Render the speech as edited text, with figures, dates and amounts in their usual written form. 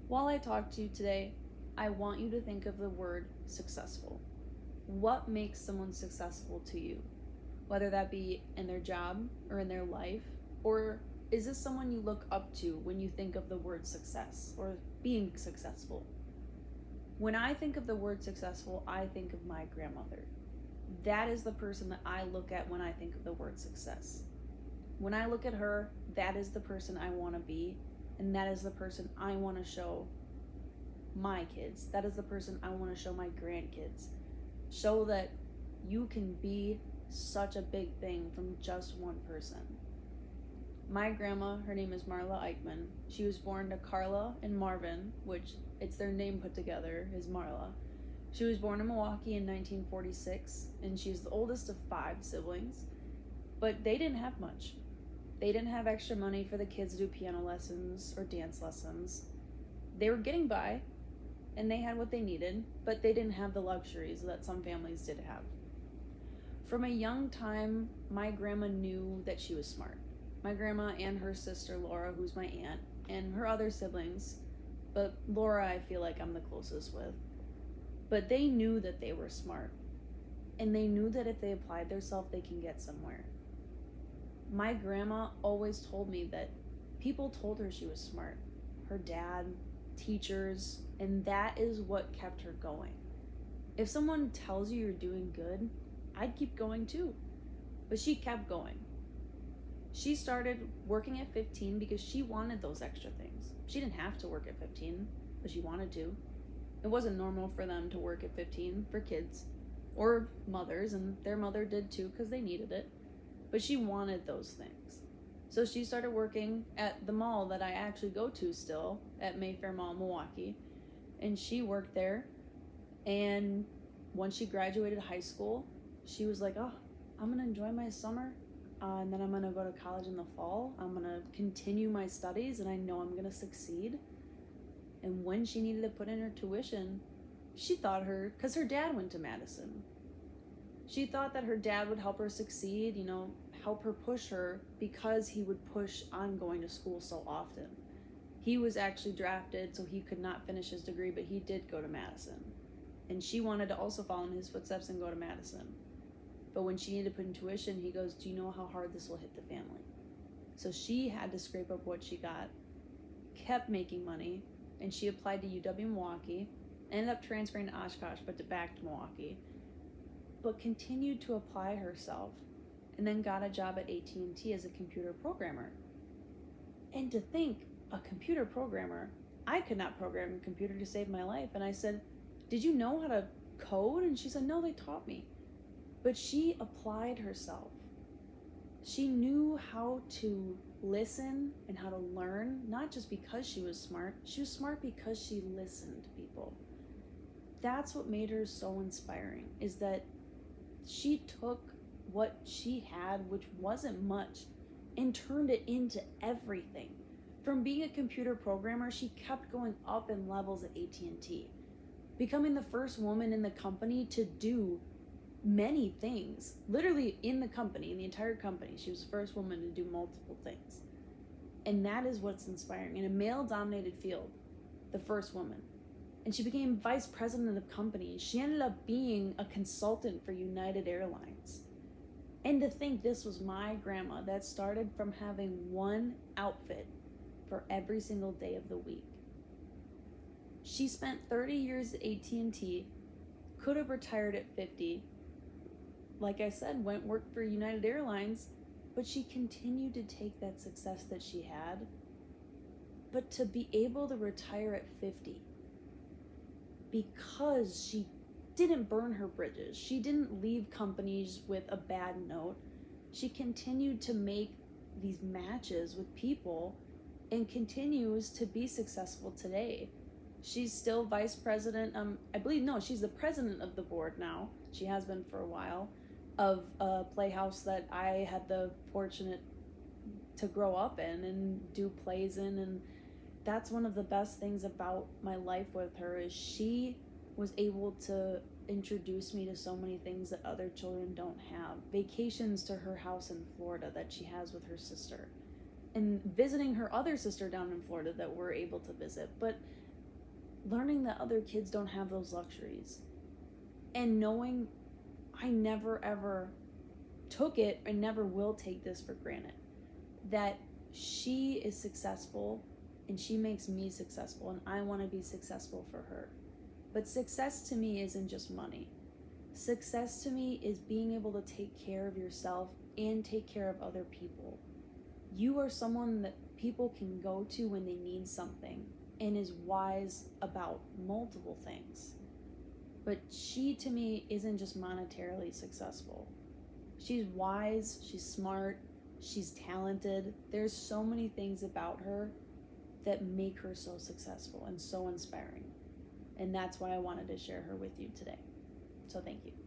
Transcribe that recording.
While I talk to you today, I want you to think of the word successful. What makes someone successful to you? Whether that be in their job or in their life, or is this someone you look up to when you think of the word success or being successful? When I think of the word successful, I think of my grandmother. That is the person that I look at when I think of the word success. When I look at her, that is the person I want to be, and that is the person I want to show my kids. That is the person I want to show my grandkids. Show that you can be such a big thing from just one person. My grandma, her name is Marla Eichmann. She was born to Carla and Marvin, which it's their name put together, is Marla. She was born in Milwaukee in 1946, and she's the oldest of 5 siblings. But they didn't have much. They didn't have extra money for the kids to do piano lessons or dance lessons. They were getting by, and they had what they needed, but they didn't have the luxuries that some families did have. From a young time, my grandma knew that she was smart. My grandma and her sister Laura, who's my aunt, and her other siblings, but Laura I feel like I'm the closest with. But they knew that they were smart, and they knew that if they applied themselves, they can get somewhere. My grandma always told me that people told her she was smart. Her dad, teachers, and that is what kept her going. If someone tells you you're doing good, I'd keep going too. But she kept going. She started working at 15 because she wanted those extra things. She didn't have to work at 15, but she wanted to. It wasn't normal for them to work at 15 for kids or mothers, and their mother did too because they needed it. But she wanted those things. So she started working at the mall that I actually go to still, at Mayfair Mall, Milwaukee. And she worked there. And once she graduated high school, she was like, oh, I'm going to enjoy my summer. And then I'm going to go to college in the fall. I'm going to continue my studies, and I know I'm going to succeed. And when she needed to put in her tuition, she thought because her dad went to Madison. She thought that her dad would help her succeed, help her push her because he would push on going to school so often. He was actually drafted, so he could not finish his degree, but he did go to Madison. And she wanted to also follow in his footsteps and go to Madison. But when she needed to put in tuition, he goes, do you know how hard this will hit the family? So she had to scrape up what she got, kept making money, and she applied to UW-Milwaukee, ended up transferring to Oshkosh, but back to Milwaukee, but continued to apply herself, and then got a job at AT&T as a computer programmer. And to think, a computer programmer, I could not program a computer to save my life. And I said, did you know how to code? And she said, no, they taught me. But she applied herself. She knew how to listen and how to learn, not just because she was smart. She was smart because she listened to people. That's what made her so inspiring, is that she took what she had, which wasn't much, and turned it into everything. From being a computer programmer, she kept going up in levels at AT&T, becoming the first woman in the company to do many things. Literally in the company, in the entire company, she was the first woman to do multiple things. And that is what's inspiring. In a male-dominated field, the first woman. And she became vice president of company. She ended up being a consultant for United Airlines. And to think this was my grandma that started from having one outfit for every single day of the week. She spent 30 years at AT&T, could have retired at 50. Like I said, worked for United Airlines, but she continued to take that success that she had. But to be able to retire at 50, because she didn't burn her bridges. She didn't leave companies with a bad note. She continued to make these matches with people and continues to be successful today. She's still vice president. She's the president of the board now. She has been for a while, of a playhouse that I had the fortunate to grow up in and do plays in, and that's one of the best things about my life with her, is she was able to introduce me to so many things that other children don't have. Vacations to her house in Florida that she has with her sister, and visiting her other sister down in Florida that we're able to visit. But learning that other kids don't have those luxuries, and knowing I never ever took it and never will take this for granted, that she is successful and she makes me successful, and I want to be successful for her. But success to me isn't just money. Success to me is being able to take care of yourself and take care of other people. You are someone that people can go to when they need something and is wise about multiple things. But she, to me, isn't just monetarily successful. She's wise, she's smart, she's talented. There's so many things about her that make her so successful and so inspiring. And that's why I wanted to share her with you today. So thank you.